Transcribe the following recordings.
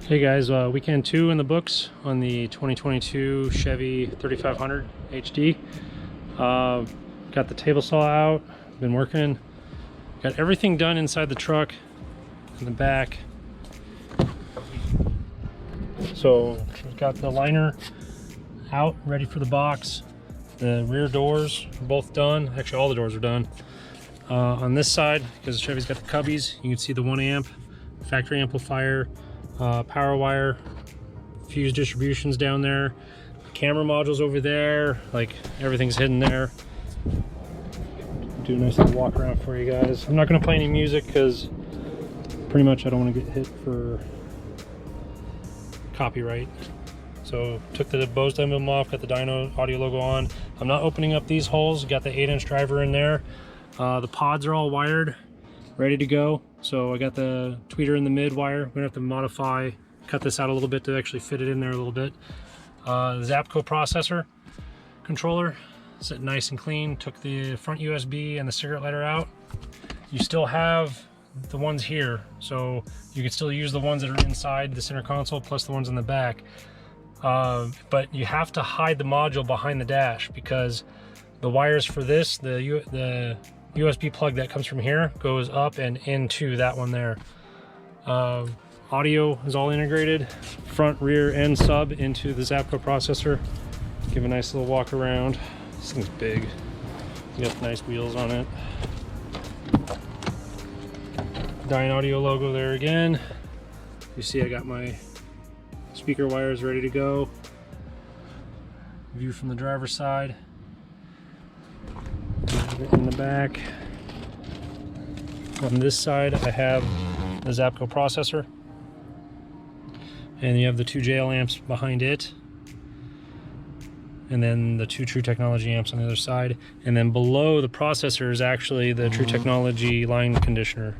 Hey guys, weekend 2 in the books on the 2022 Chevy 3500 HD. Got the table saw out, been working, got everything done inside the truck in the back. So we've got the liner out, ready for the box. The rear doors are both done. Actually, all the doors are done. On this side, because Chevy's got the cubbies, you can see the 1 amp factory amplifier, power wire, fuse distributions down there, camera modules over there, like everything's hidden there. Do a nice little walk around for you guys. I'm not going to play any music because pretty much I don't want to get hit for copyright. So took the Bose emblem off, got the DynAudio logo on. I'm not opening up these holes, got the 8-inch driver in there. The pods are all wired, ready to go. So I got the tweeter in the mid wire. We're gonna have to modify, cut this out a little bit to actually fit it in there a little bit. The Zapco processor controller, sitting nice and clean. Took the front USB and the cigarette lighter out. You still have the ones here, so you can still use the ones that are inside the center console plus the ones in the back. But you have to hide the module behind the dash because the wires for this, the USB plug that comes from here goes up and into that one there. Audio is all integrated, front, rear, and sub into the Zapco processor. Give a nice little walk around. This thing's big. You got nice wheels on it. DynAudio logo there again. You see I got my speaker wires ready to go. View from the driver's side. In the back. On this side I have the Zapco processor, and you have the 2 JL amps behind it, and then the 2 True Technology amps on the other side, and then below the processor is actually the True Technology line conditioner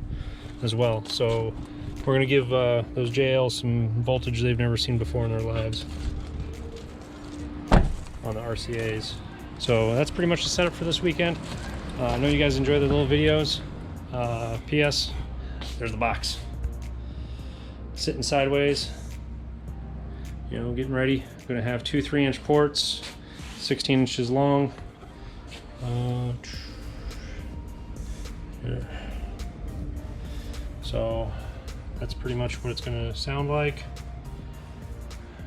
as well. So we're going to give those JLs some voltage they've never seen before in their lives on the RCAs. So that's pretty much the setup for this weekend. I know you guys enjoy the little videos. P.S. There's the box. Sitting sideways. You know, getting ready. I'm gonna have 2 3-inch ports, 16 inches long. Here. So that's pretty much what it's gonna sound like.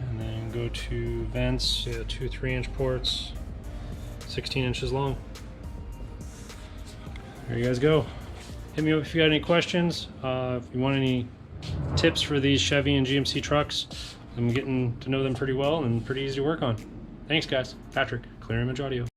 And then go to vents, 2 3-inch ports, 16 inches long. There you guys go. Hit me up if you got any questions. If you want any tips for these Chevy and GMC trucks, I'm getting to know them pretty well and pretty easy to work on. Thanks guys. Patrick, Clear Image Audio.